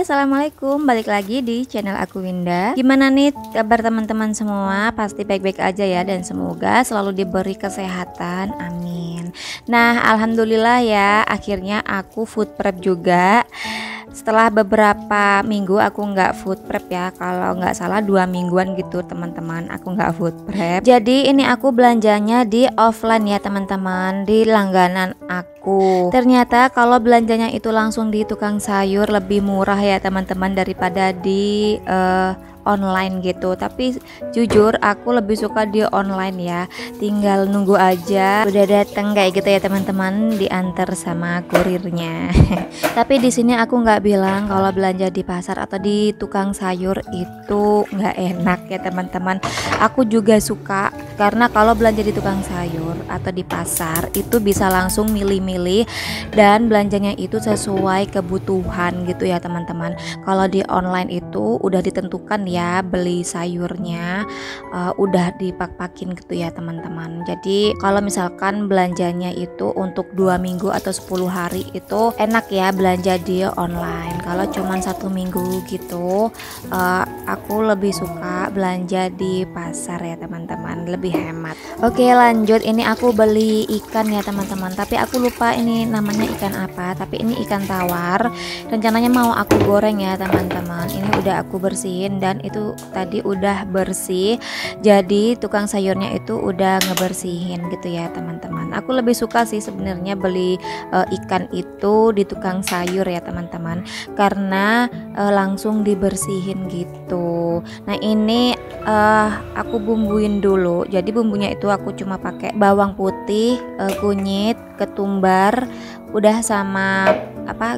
assalamualaikum, balik lagi di channel aku Winda. Gimana nih kabar teman-teman semua? Pasti baik-baik aja ya, dan semoga selalu diberi kesehatan, amin. Nah, alhamdulillah ya, akhirnya aku food prep juga. Setelah beberapa minggu aku nggak food prep ya, kalau nggak salah 2 mingguan gitu teman-teman, aku nggak food prep. Jadi ini aku belanjanya di offline ya teman-teman, di langganan aku. Ternyata kalau belanjanya itu langsung di tukang sayur lebih murah ya teman-teman daripada di online gitu. Tapi jujur aku lebih suka di online ya, tinggal nunggu aja udah datang kayak gitu ya teman-teman, diantar sama kurirnya. Tapi di sini aku nggak bilang kalau belanja di pasar atau di tukang sayur itu nggak enak ya teman-teman. Aku juga suka, karena kalau belanja di tukang sayur atau di pasar itu bisa langsung milih-milih dan belanjanya itu sesuai kebutuhan gitu ya teman-teman. Kalau di online itu udah ditentukan ya, beli sayurnya udah dipak-pakin gitu ya teman-teman. Jadi kalau misalkan belanjanya itu untuk 2 minggu atau 10 hari itu enak ya belanja di online. Kalau cuman 1 minggu gitu aku lebih suka belanja di pasar ya teman-teman, lebih hemat. Oke lanjut, ini aku beli ikan ya teman-teman, tapi aku lupa ini namanya ikan apa, tapi ini ikan tawar. Rencananya mau aku goreng ya teman-teman. Ini udah aku bersihin dan itu tadi udah bersih, jadi tukang sayurnya itu udah ngebersihin gitu ya teman-teman. Aku lebih suka sih sebenarnya beli ikan itu di tukang sayur ya teman-teman, karena langsung dibersihin gitu. Nah ini aku bumbuin dulu. Jadi bumbunya itu aku cuma pakai bawang putih, kunyit, ketumbar, udah sama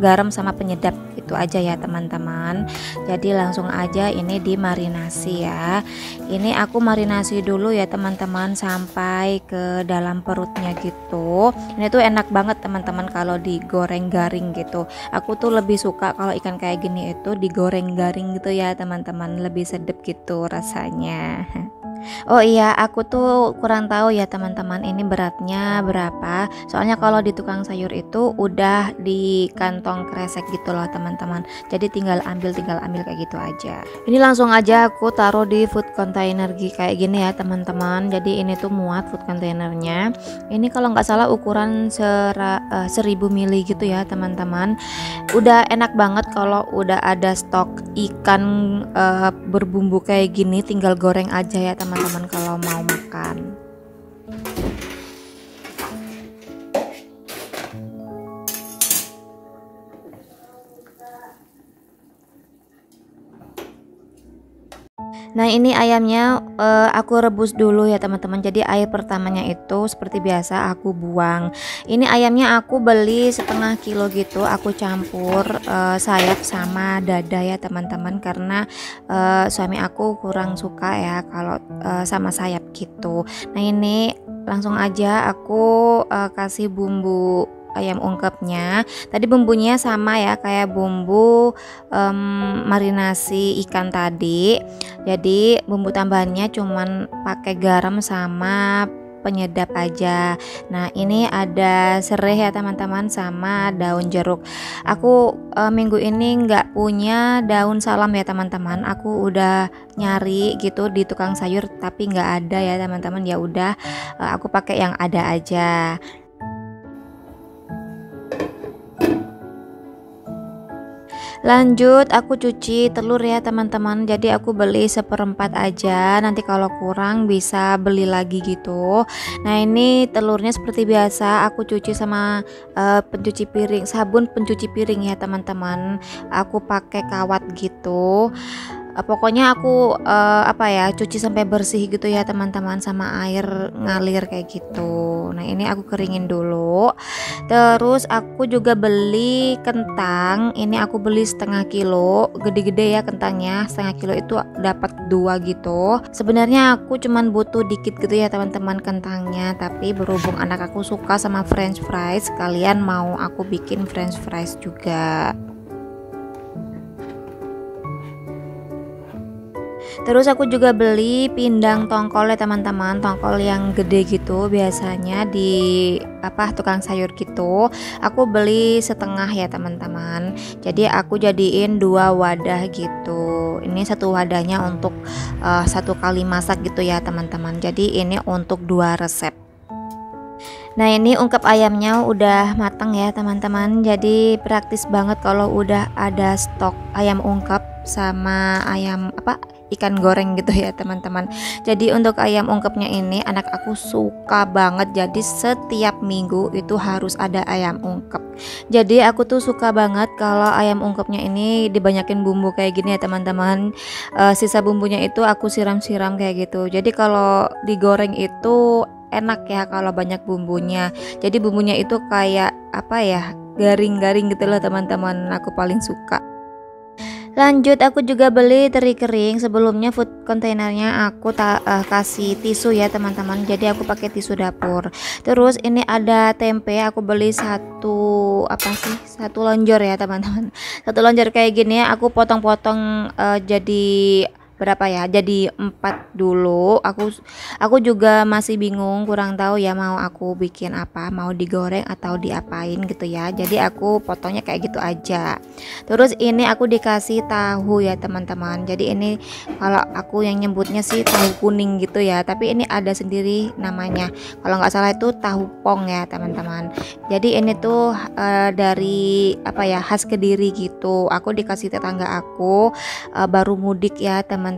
garam sama penyedap, itu aja ya teman-teman. Jadi langsung aja ini dimarinasi ya. Ini aku marinasi dulu ya teman-teman sampai ke dalam perutnya gitu. Ini tuh enak banget teman-teman kalau digoreng garing gitu. Aku tuh lebih suka kalau ikan kayak gini itu digoreng garing gitu ya teman-teman, lebih sedap gitu rasanya. Oh iya, aku tuh kurang tahu ya teman-teman ini beratnya berapa. Soalnya kalau di tukang sayur itu udah di kantong kresek gitu loh teman-teman. Jadi tinggal ambil kayak gitu aja. Ini langsung aja aku taruh di food container kayak gini ya teman-teman. Jadi ini tuh muat food containernya. Ini kalau nggak salah ukuran 1000 ml gitu ya teman-teman. Udah enak banget kalau udah ada stok ikan berbumbu kayak gini, tinggal goreng aja ya teman-teman kalau mau makan. Nah ini ayamnya aku rebus dulu ya teman-teman. Jadi air pertamanya itu seperti biasa aku buang. Ini ayamnya aku beli 1/2 kilo gitu. Aku campur sayap sama dada ya teman-teman, karena suami aku kurang suka ya kalau sama sayap gitu. Nah ini langsung aja aku kasih bumbu ayam ungkepnya. Tadi bumbunya sama ya kayak bumbu marinasi ikan tadi. Jadi bumbu tambahannya cuman pakai garam sama penyedap aja. Nah ini ada serai ya teman-teman sama daun jeruk. Aku minggu ini nggak punya daun salam ya teman-teman. Aku udah nyari gitu di tukang sayur tapi nggak ada ya teman-teman. Ya udah aku pakai yang ada aja. Lanjut aku cuci telur ya teman-teman. Jadi aku beli 1/4 aja, nanti kalau kurang bisa beli lagi gitu. Nah ini telurnya seperti biasa aku cuci sama pencuci piring, sabun pencuci piring ya teman-teman. Aku pakai kawat gitu. Pokoknya aku cuci sampai bersih gitu ya teman-teman, sama air ngalir kayak gitu. Nah ini aku keringin dulu. Terus aku juga beli kentang. Ini aku beli 1/2 kilo, gede-gede ya kentangnya. 1/2 kilo itu dapat 2 gitu. Sebenarnya aku cuman butuh dikit gitu ya teman-teman kentangnya, tapi berhubung anak aku suka sama french fries, sekalian mau aku bikin french fries juga. Terus aku juga beli pindang tongkol ya teman-teman, tongkol yang gede gitu biasanya di tukang sayur gitu. Aku beli setengah ya teman-teman. Jadi aku jadiin 2 wadah gitu. Ini satu wadahnya untuk 1 kali masak gitu ya teman-teman. Jadi ini untuk 2 resep. Nah ini ungkep ayamnya udah matang ya teman-teman. Jadi praktis banget kalau udah ada stok ayam ungkep sama ayam ikan goreng gitu ya teman-teman. Jadi untuk ayam ungkepnya ini anak aku suka banget. Jadi setiap minggu itu harus ada ayam ungkep. Jadi aku tuh suka banget kalau ayam ungkepnya ini dibanyakin bumbu kayak gini ya teman-teman. Sisa bumbunya itu aku siram-siram kayak gitu. Jadi kalau digoreng itu enak ya kalau banyak bumbunya. Jadi bumbunya itu kayak garing-garing gitu loh teman-teman. Aku paling suka. Lanjut aku juga beli teri kering. Sebelumnya food kontainernya aku kasih tisu ya teman-teman. Jadi aku pakai tisu dapur. Terus ini ada tempe, aku beli satu lonjor ya teman-teman. Satu lonjor kayak gini aku potong-potong jadi berapa ya, jadi 4 dulu. Aku juga masih bingung, kurang tahu ya mau aku bikin apa, mau digoreng atau diapain gitu ya. Jadi aku potongnya kayak gitu aja. Terus ini aku dikasih tahu ya teman-teman. Jadi ini kalau aku yang nyebutnya sih tahu kuning gitu ya, tapi ini ada sendiri namanya. Kalau nggak salah itu tahu pong ya teman-teman. Jadi ini tuh dari khas Kediri gitu. Aku dikasih tetangga aku baru mudik ya teman-teman.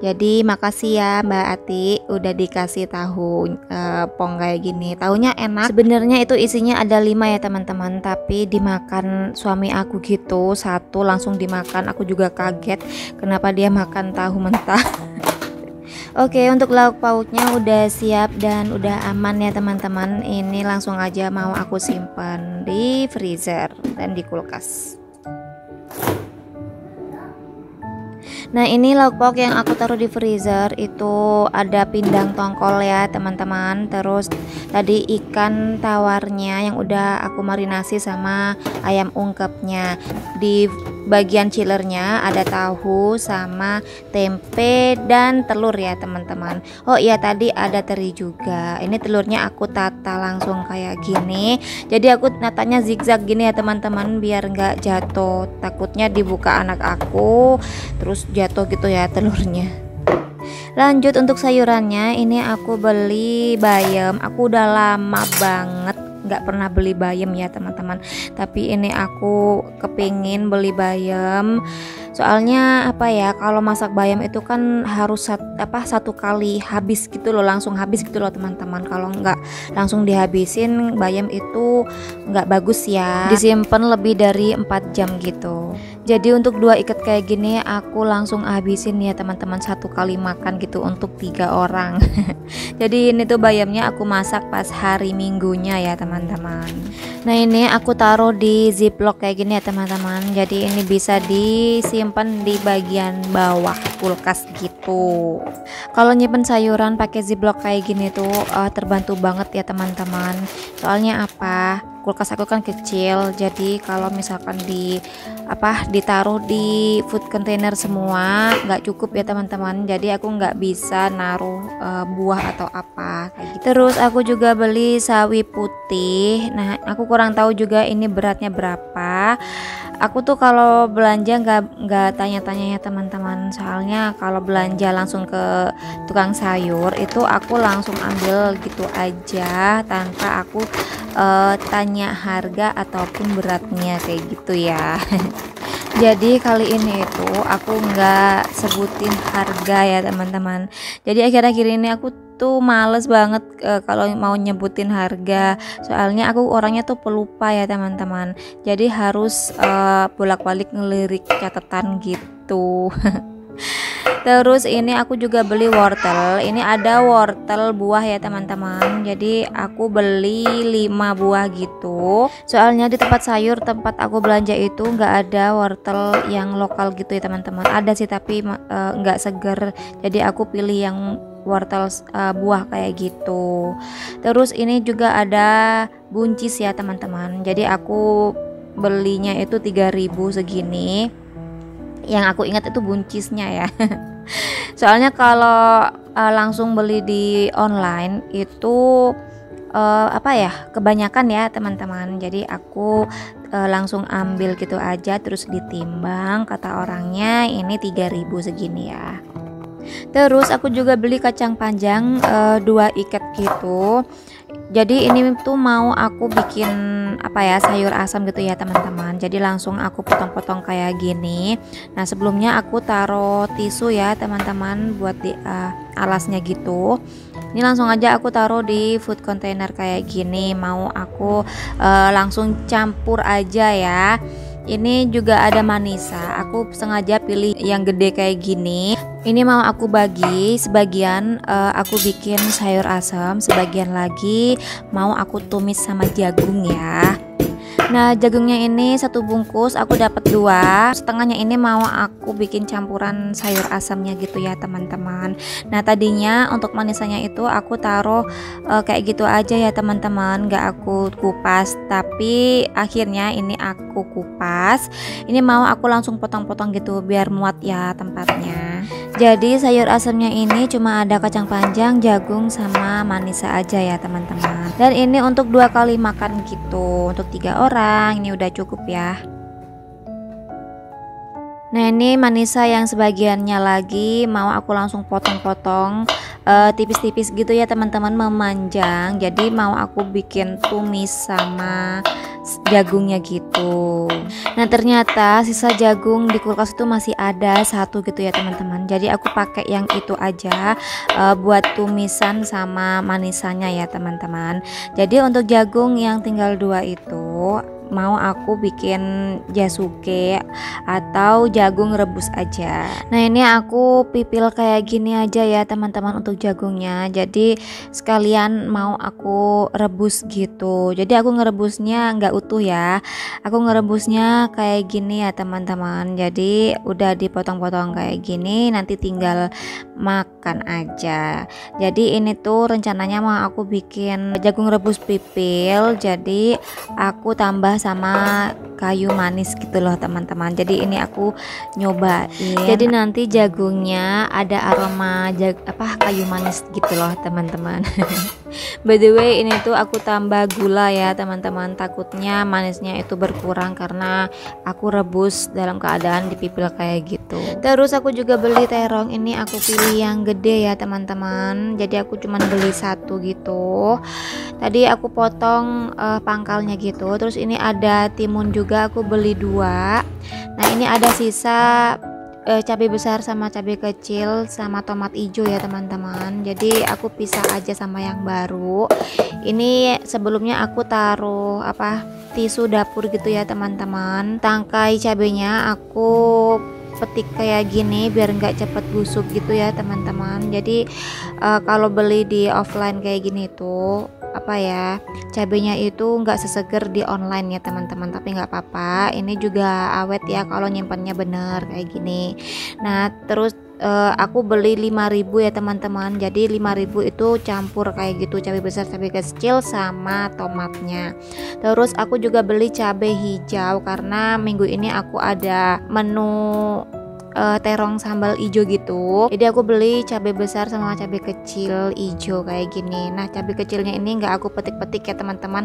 Jadi makasih ya Mbak Ati udah dikasih tahu pong kayak gini. Tahunya enak. Sebenarnya itu isinya ada 5 ya teman-teman, tapi dimakan suami aku gitu, satu langsung dimakan. Aku juga kaget kenapa dia makan tahu mentah. Oke, untuk lauk pauknya udah siap dan udah aman ya teman-teman. Ini langsung aja mau aku simpan di freezer dan di kulkas. Nah ini lauk pauk yang aku taruh di freezer itu ada pindang tongkol ya teman-teman. Terus tadi ikan tawarnya yang udah aku marinasi sama ayam ungkepnya. Di bagian chillernya ada tahu sama tempe dan telur ya teman-teman. Oh iya tadi ada teri juga. Ini telurnya aku tata langsung kayak gini. Jadi aku natanya zigzag gini ya teman-teman biar nggak jatuh. Takutnya dibuka anak aku terus jatuh gitu ya telurnya. Lanjut untuk sayurannya, ini aku beli bayam. Aku udah lama banget nggak pernah beli bayam ya teman-teman, tapi ini aku kepingin beli bayam. Soalnya kalau masak bayam itu kan harus satu kali habis gitu loh, langsung habis gitu loh teman-teman. Kalau nggak langsung dihabisin bayam itu nggak bagus ya, disimpan lebih dari 4 jam gitu. Jadi untuk 2 ikat kayak gini aku langsung habisin ya teman-teman, 1 kali makan gitu untuk 3 orang. Jadi ini tuh bayamnya aku masak pas hari Minggunya ya teman-teman. Nah ini aku taruh di ziplock kayak gini ya teman-teman. Jadi ini bisa disimpan di bagian bawah kulkas gitu. Kalau nyimpen sayuran pakai ziplock kayak gini tuh terbantu banget ya teman-teman. Soalnya kulkas aku kan kecil, jadi kalau misalkan ditaruh di food container semua nggak cukup ya teman-teman. Jadi aku nggak bisa naruh buah atau apa kayak gitu. Terus aku juga beli sawi putih. Nah aku kurang tahu juga ini beratnya berapa. Aku tuh kalau belanja nggak tanya-tanya ya teman-teman. Soalnya kalau belanja langsung ke tukang sayur itu aku langsung ambil gitu aja tanpa aku tanya harga ataupun beratnya kayak gitu ya. Jadi kali ini itu aku nggak sebutin harga ya teman-teman. Jadi akhir-akhir ini aku tuh males banget kalau mau nyebutin harga. Soalnya aku orangnya tuh pelupa ya teman-teman. Jadi harus bolak-balik ngelirik catatan gitu. Terus ini aku juga beli wortel. Ini ada wortel buah ya teman-teman. Jadi aku beli 5 buah gitu. Soalnya di tempat sayur tempat aku belanja itu nggak ada wortel yang lokal gitu ya teman-teman. Ada sih tapi nggak seger. Jadi aku pilih yang wortel buah kayak gitu. Terus ini juga ada buncis ya teman-teman. Jadi aku belinya itu 3.000 segini. Yang aku ingat itu buncisnya ya. Soalnya kalau langsung beli di online itu apa ya, kebanyakan ya teman-teman. Jadi aku langsung ambil gitu aja, terus ditimbang, kata orangnya ini 3.000 segini ya. Terus aku juga beli kacang panjang 2 ikat gitu. Jadi ini tuh mau aku bikin apa ya, sayur asam gitu ya teman-teman. Jadi langsung aku potong-potong kayak gini. Nah sebelumnya aku taruh tisu ya teman-teman buat di alasnya gitu. Ini langsung aja aku taruh di food container kayak gini. Mau aku langsung campur aja ya. Ini juga ada manisa, aku sengaja pilih yang gede kayak gini. Ini mau aku bagi, sebagian aku bikin sayur asam, sebagian lagi mau aku tumis sama jagung ya. Nah jagungnya ini 1 bungkus aku dapat 2, setengahnya ini mau aku bikin campuran sayur asamnya gitu ya teman-teman. Nah tadinya untuk manisanya itu aku taruh kayak gitu aja ya teman-teman, gak aku kupas, tapi akhirnya ini aku kupas. Ini mau aku langsung potong-potong gitu biar muat ya tempatnya. Jadi sayur asamnya ini cuma ada kacang panjang, jagung sama manisa aja ya teman-teman. Dan ini untuk 2 kali makan gitu, untuk 3 orang ini udah cukup ya. Nah ini manisa yang sebagiannya lagi mau aku langsung potong-potong tipis-tipis gitu ya teman-teman, memanjang. Jadi mau aku bikin tumis sama jagungnya gitu. Nah ternyata sisa jagung di kulkas itu masih ada 1 gitu ya teman-teman. Jadi aku pakai yang itu aja buat tumisan sama manisanya ya teman-teman. Jadi untuk jagung yang tinggal 2 itu mau aku bikin jasuke atau jagung rebus aja. Nah ini aku pipil kayak gini aja ya teman-teman untuk jagungnya. Jadi sekalian mau aku rebus gitu. Jadi aku ngerebusnya nggak utuh ya. Aku ngerebusnya kayak gini ya teman-teman. Jadi udah dipotong-potong kayak gini, nanti tinggal makan aja. Jadi ini tuh rencananya mau aku bikin jagung rebus pipil. Jadi aku tambah sama kayu manis gitu loh teman-teman. Jadi ini aku nyobain. Jadi nanti jagungnya ada aroma kayu manis gitu loh teman-teman. By the way ini tuh aku tambah gula ya teman-teman. Takutnya manisnya itu berkurang karena aku rebus dalam keadaan dipipil kayak gitu. Terus aku juga beli terong. Ini aku pilih yang gede ya teman-teman. Jadi aku cuman beli 1 gitu. Tadi aku potong pangkalnya gitu. Terus ini ada timun juga aku beli 2. Nah ini ada sisa cabai besar sama cabai kecil sama tomat hijau ya teman-teman. Jadi aku pisah aja sama yang baru. Ini sebelumnya aku taruh tisu dapur gitu ya teman-teman. Tangkai cabenya aku petik kayak gini biar nggak cepet busuk gitu ya teman-teman. Jadi kalau beli di offline kayak gini tuh cabenya itu nggak seseger di online ya teman-teman, tapi nggak apa-apa, ini juga awet ya kalau nyimpannya bener kayak gini. Nah terus aku beli 5.000 ya teman-teman. Jadi 5.000 itu campur kayak gitu, cabai besar, cabai kecil sama tomatnya. Terus aku juga beli cabai hijau karena minggu ini aku ada menu terong sambal ijo gitu. Jadi aku beli cabai besar sama cabai kecil ijo kayak gini. Nah cabai kecilnya ini nggak aku petik-petik ya teman-teman.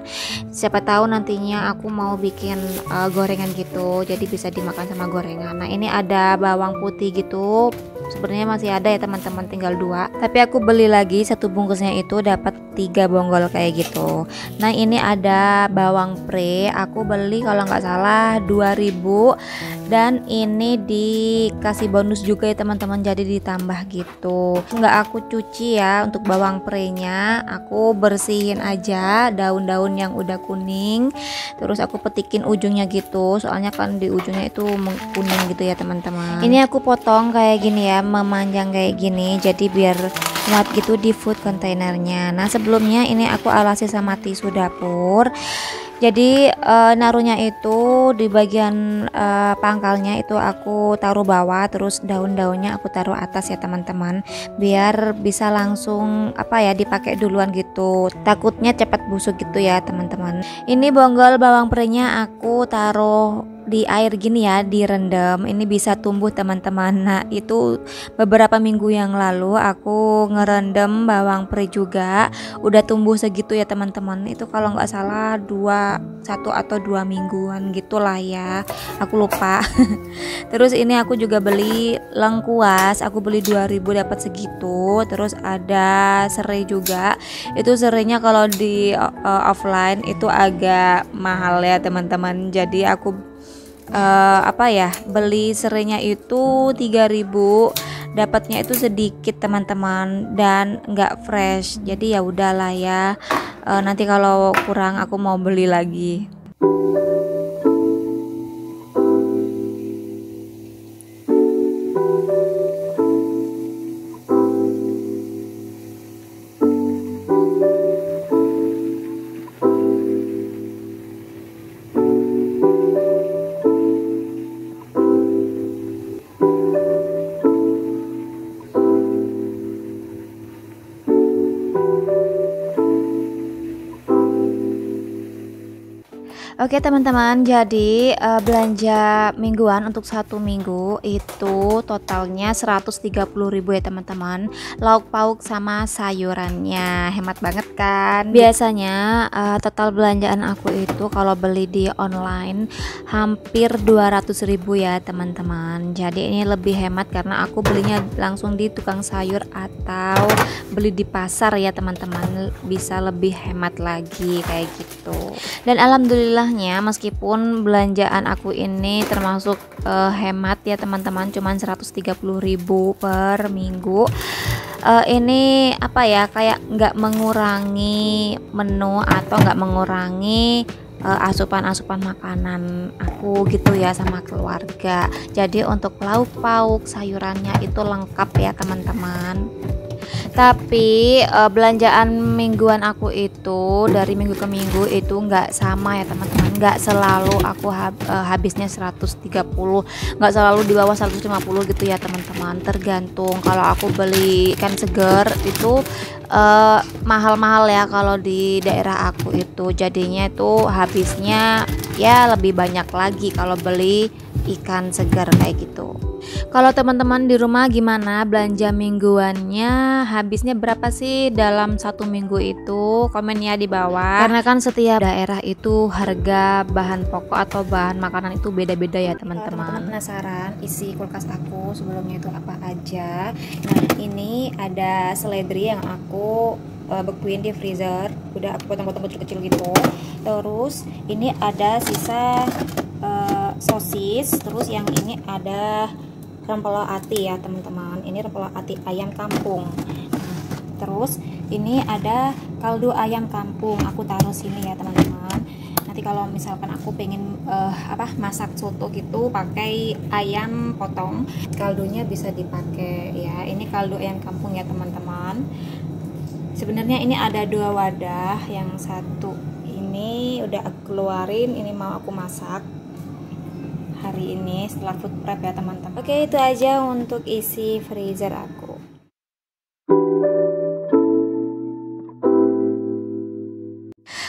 Siapa tahu nantinya aku mau bikin gorengan gitu, jadi bisa dimakan sama gorengan. Nah ini ada bawang putih gitu. Sebenarnya masih ada ya teman-teman, tinggal 2. Tapi aku beli lagi 1 bungkusnya itu dapat 3 bonggol kayak gitu. Nah ini ada bawang pre. Aku beli kalau nggak salah 2.000 dan ini dikasih bonus juga ya teman-teman. Jadi ditambah gitu. Nggak aku cuci ya untuk bawang pre-nya. Aku bersihin aja daun-daun yang udah kuning. Terus aku petikin ujungnya gitu. Soalnya kan di ujungnya itu kuning gitu ya teman-teman. Ini aku potong kayak gini ya, memanjang kayak gini. Jadi biar muat gitu di food containernya. Nah sebelumnya ini aku alasi sama tisu dapur. Jadi naruhnya itu di bagian pangkalnya itu aku taruh bawah, terus daun-daunnya aku taruh atas ya teman-teman, biar bisa langsung dipakai duluan gitu. Takutnya cepat busuk gitu ya teman-teman. Ini bonggol bawang pre-nya aku taruh di air gini ya, direndam, ini bisa tumbuh teman-teman. Nah itu beberapa minggu yang lalu aku ngerendam bawang peri juga, udah tumbuh segitu ya teman-teman. Itu kalau nggak salah 1 atau 2 mingguan gitulah ya, aku lupa. Terus ini aku juga beli lengkuas, aku beli 2.000 dapat segitu. Terus ada serai juga, itu serainya kalau di offline itu agak mahal ya teman-teman. Jadi aku beli serainya itu 3.000, dapatnya itu sedikit teman-teman dan nggak fresh. Jadi ya udahlah ya, nanti kalau kurang aku mau beli lagi. Oke teman-teman, jadi belanja mingguan untuk 1 minggu itu totalnya 130.000 ya teman-teman. Lauk pauk sama sayurannya hemat banget kan. Biasanya total belanjaan aku itu kalau beli di online hampir 200.000 ya teman-teman. Jadi ini lebih hemat karena aku belinya langsung di tukang sayur atau beli di pasar ya teman-teman, bisa lebih hemat lagi kayak gitu. Dan alhamdulillah meskipun belanjaan aku ini termasuk hemat ya teman-teman, cuman 130.000 per minggu. Ini kayak nggak mengurangi menu atau nggak mengurangi asupan-asupan makanan aku gitu ya sama keluarga. Jadi untuk lauk pauk sayurannya itu lengkap ya teman-teman. Tapi belanjaan mingguan aku itu dari minggu ke minggu itu nggak sama ya teman-teman, nggak selalu aku habisnya 130, nggak selalu di bawah 150 gitu ya teman-teman, tergantung. Kalau aku beli ikan segar itu mahal-mahal ya kalau di daerah aku itu, jadinya itu habisnya ya lebih banyak lagi kalau beli ikan segar kayak gitu. Kalau teman-teman di rumah gimana belanja mingguannya, habisnya berapa sih dalam 1 minggu itu? Komen ya di bawah, karena kan setiap daerah itu harga bahan pokok atau bahan makanan itu beda-beda ya teman-teman. Penasaran isi kulkas aku sebelumnya itu apa aja? Nah ini ada seledri yang aku bekuin di freezer, udah aku potong-potong kecil-kecil gitu. Terus ini ada sisa sosis, terus yang ini ada rempelo ati ya teman-teman, ini rempelo ati ayam kampung. Terus ini ada kaldu ayam kampung, aku taruh sini ya teman-teman. Nanti kalau misalkan aku pengen masak soto gitu pakai ayam potong, kaldunya bisa dipakai ya. Ini kaldu ayam kampung ya teman-teman. Sebenarnya ini ada 2 wadah, yang satu ini udah aku keluarin, ini mau aku masak hari ini setelah food prep ya teman-teman. Oke, itu aja untuk isi freezer aku.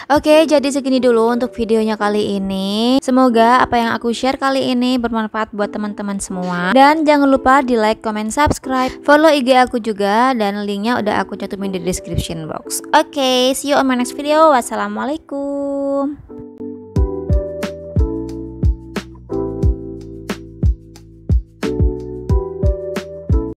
Oke, jadi segini dulu untuk videonya kali ini. Semoga apa yang aku share kali ini bermanfaat buat teman-teman semua. Dan jangan lupa di like, comment, subscribe, follow IG aku juga, dan linknya udah aku cantumin di description box. Oke, see you on my next video. Wassalamualaikum.